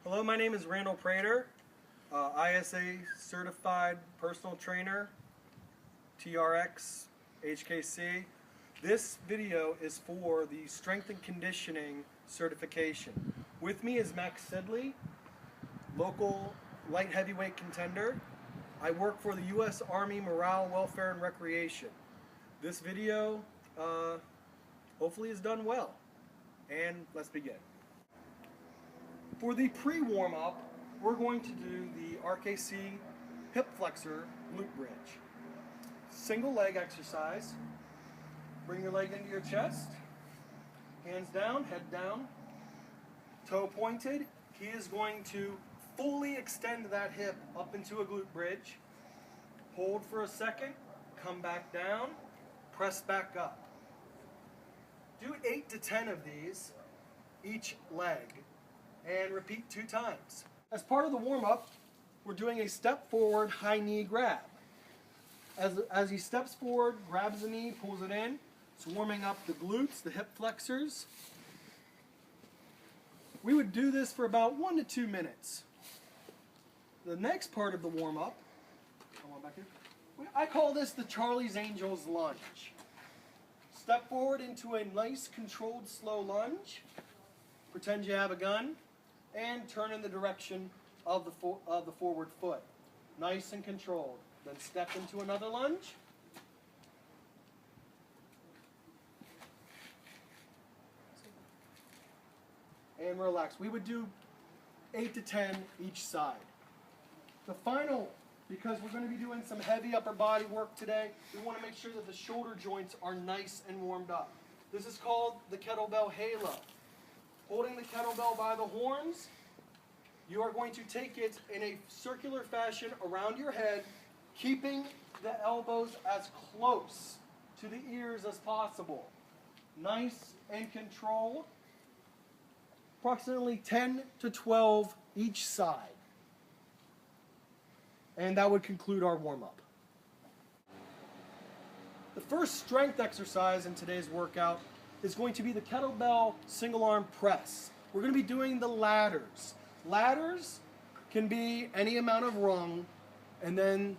Hello, my name is Randall Prater, ISSA certified personal trainer, TRX, HKC. This video is for the strength and conditioning certification. With me is Max Sedley, local light heavyweight contender. I work for the U.S. Army Morale, Welfare, and Recreation. This video hopefully is done well. And let's begin. For the pre-warm-up, we're going to do the RKC hip flexor glute bridge. Single leg exercise. Bring your leg into your chest. Hands down, head down. Toe pointed. He is going to fully extend that hip up into a glute bridge. Hold for a second. Come back down. Press back up. Do 8 to 10 of these each leg. And repeat 2 times. As part of the warm-up, we're doing a step forward high knee grab. As he steps forward, grabs the knee, pulls it in. It's warming up the glutes, the hip flexors. We would do this for about 1 to 2 minutes. The next part of the warm-up, I call this the Charlie's Angels Lunge. Step forward into a nice controlled slow lunge. Pretend you have a gun. And turn in the direction of the forward foot. Nice and controlled. Then step into another lunge. And relax. We would do 8 to 10 each side. The final, because we're going to be doing some heavy upper body work today, we want to make sure that the shoulder joints are nice and warmed up. This is called the Kettlebell Halo. Holding the kettlebell by the horns, you are going to take it in a circular fashion around your head, keeping the elbows as close to the ears as possible. Nice and controlled. Approximately 10 to 12 each side. And that would conclude our warm-up. The first strength exercise in today's workout is going to be the kettlebell single arm press. We're going to be doing the ladders. Ladders can be any amount of rung, and then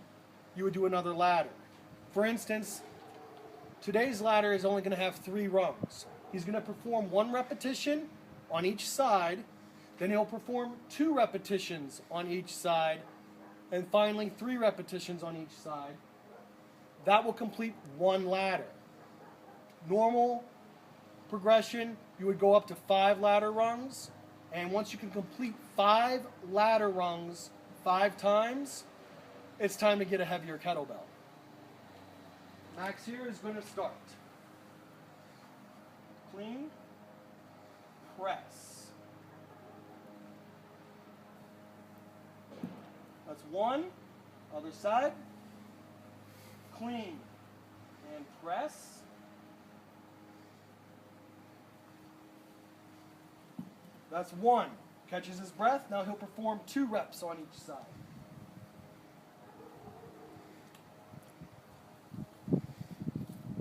you would do another ladder. For instance, today's ladder is only going to have 3 rungs. He's going to perform 1 repetition on each side, then he'll perform 2 repetitions on each side, and finally 3 repetitions on each side. That will complete 1 ladder. Normal progression, you would go up to 5 ladder rungs, and once you can complete 5 ladder rungs 5 times, it's time to get a heavier kettlebell. Max here is going to start. Clean, press. That's 1. Other side. Clean and press. That's 1. Catches his breath. Now he'll perform 2 reps on each side.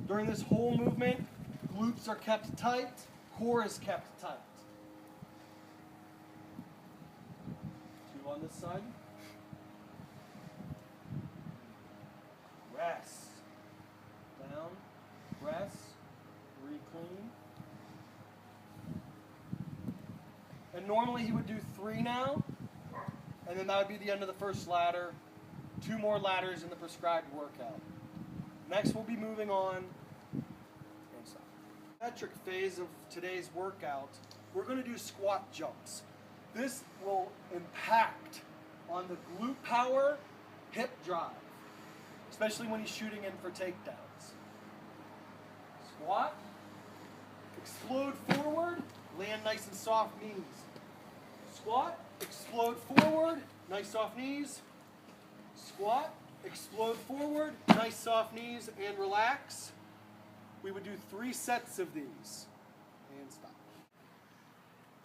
During this whole movement, glutes are kept tight, core is kept tight. 2 on this side. Rest. Down. Press. Re-clean. And normally he would do 3 now, and then that would be the end of the first ladder. 2 more ladders in the prescribed workout. Next we'll be moving on inside. Metric phase of today's workout, we're going to do squat jumps. This will impact on the glute power, hip drive, especially when he's shooting in for takedowns. Squat, explode forward, land nice and soft knees. Squat, explode forward, nice soft knees. Squat, explode forward, nice soft knees, and relax. We would do 3 sets of these. And stop.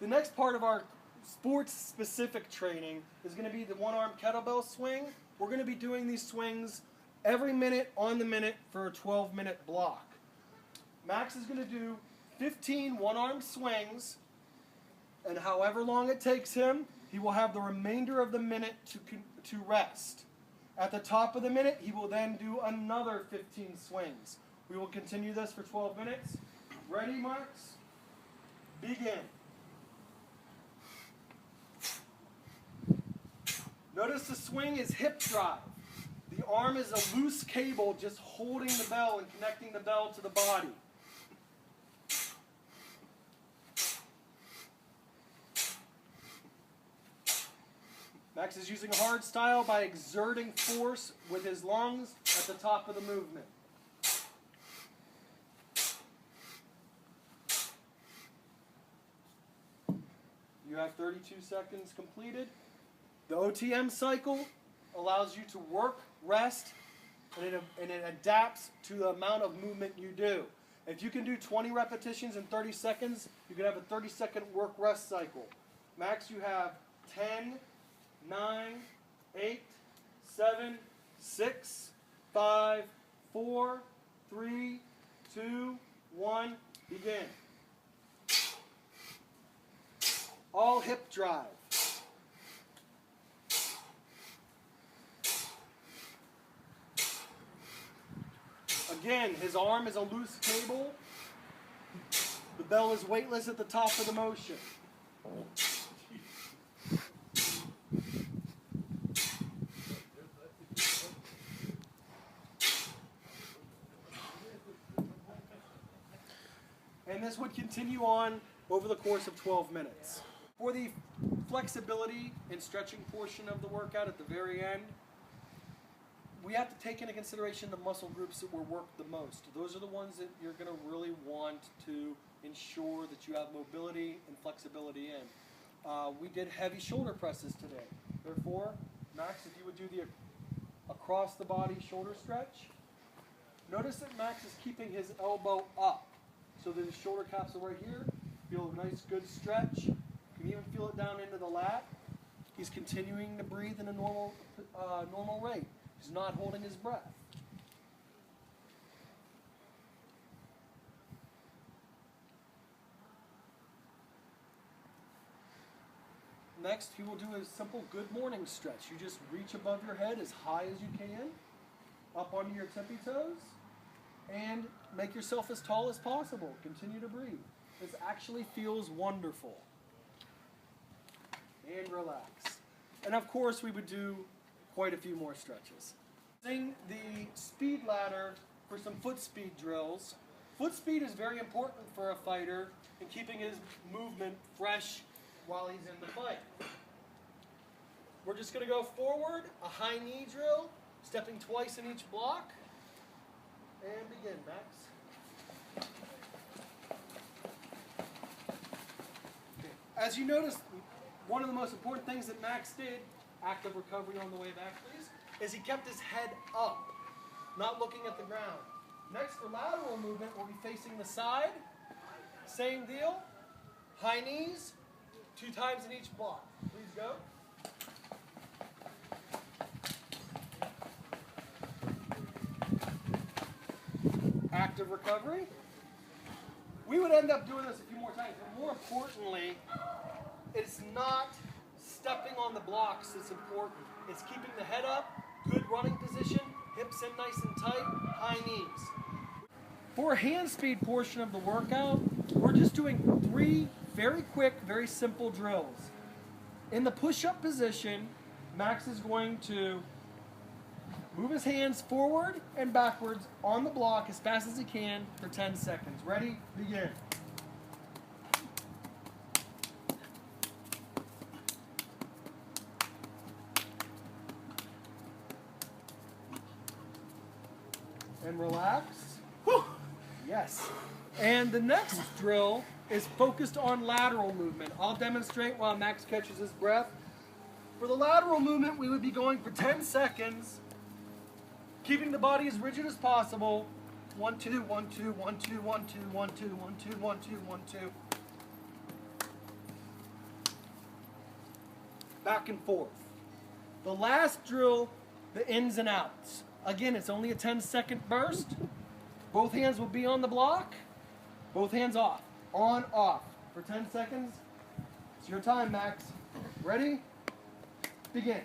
The next part of our sports-specific training is going to be the 1-arm kettlebell swing. We're going to be doing these swings every minute on the minute for a 12-minute block. Max is going to do 15 one-arm swings, and however long it takes him, he will have the remainder of the minute to rest. At the top of the minute, he will then do another 15 swings. We will continue this for 12 minutes. Ready, Marks? Begin. Notice the swing is hip drive. The arm is a loose cable just holding the bell and connecting the bell to the body. Max is using hard style by exerting force with his lungs at the top of the movement. You have 32 seconds completed. The OTM cycle allows you to work, rest, and it adapts to the amount of movement you do. If you can do 20 repetitions in 30 seconds, you can have a 30-second work-rest cycle. Max, you have 10, 9, 8, 7, 6, 5, 4, 3, 2, 1, begin. All hip drive. Again, his arm is a loose cable. The bell is weightless at the top of the motion. And this would continue on over the course of 12 minutes. For the flexibility and stretching portion of the workout at the very end, we have to take into consideration the muscle groups that were worked the most. Those are the ones that you're going to really want to ensure that you have mobility and flexibility in. We did heavy shoulder presses today. Therefore, Max, if you would do the across the body shoulder stretch, notice that Max is keeping his elbow up so that his shoulder caps are right here. Feel a nice good stretch. You can even feel it down into the lat. He's continuing to breathe in a normal rate. He's not holding his breath. Next, he will do a simple good morning stretch. You just reach above your head as high as you can, up onto your tippy toes, and make yourself as tall as possible. Continue to breathe. This actually feels wonderful. And relax. And of course, we would do quite a few more stretches. Using the speed ladder for some foot speed drills. Foot speed is very important for a fighter in keeping his movement fresh while he's in the fight. We're just going to go forward, a high knee drill, stepping twice in each block, and begin, Max. Okay. As you notice, one of the most important things that Max did, active recovery on the way back please, is he kept his head up, not looking at the ground. Next, for lateral movement, we'll be facing the side. Same deal, high knees, 2 times in each block. Please go. Active recovery. We would end up doing this a few more times, but more importantly, it's not stepping on the blocks that's important. It's keeping the head up, good running position, hips in nice and tight, high knees. For a hand speed portion of the workout, we're just doing 3 very quick, very simple drills. In the push-up position, Max is going to move his hands forward and backwards on the block as fast as he can for 10 seconds. Ready? Begin. And relax. Whew. Yes. And the next drill is focused on lateral movement. I'll demonstrate while Max catches his breath. For the lateral movement, we would be going for 10 seconds, keeping the body as rigid as possible. 1, 2, 1, 2, 1, 2, 1, 2, 1, 2, 1, 2, 1, 2, 1, 2. Back and forth. The last drill, the ins and outs. Again, it's only a 10-second burst. Both hands will be on the block. Both hands off. On, off. For 10 seconds. It's your time, Max. Ready? Begin.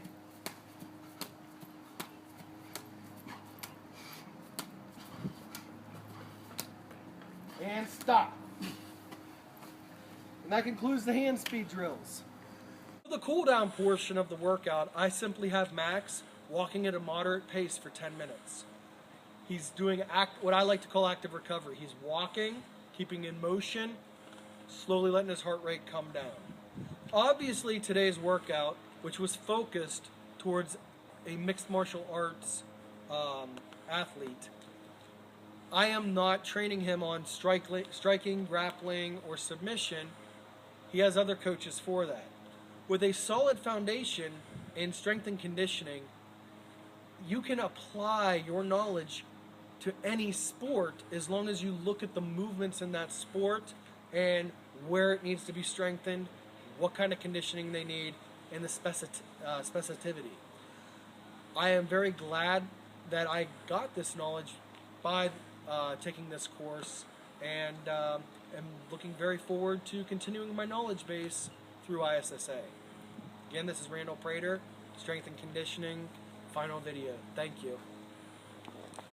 And stop. And that concludes the hand speed drills. For the cool down portion of the workout, I simply have Max walking at a moderate pace for 10 minutes. He's doing what I like to call active recovery. He's walking, keeping in motion, slowly letting his heart rate come down. Obviously, today's workout, which was focused towards a mixed martial arts athlete, I am not training him on striking, grappling, or submission. He has other coaches for that. With a solid foundation in strength and conditioning, you can apply your knowledge to any sport as long as you look at the movements in that sport and where it needs to be strengthened, what kind of conditioning they need, and the specificity. I am very glad that I got this knowledge by taking this course, and am looking very forward to continuing my knowledge base through ISSA. Again, this is Randall Prater, Strength and Conditioning, final video. Thank you.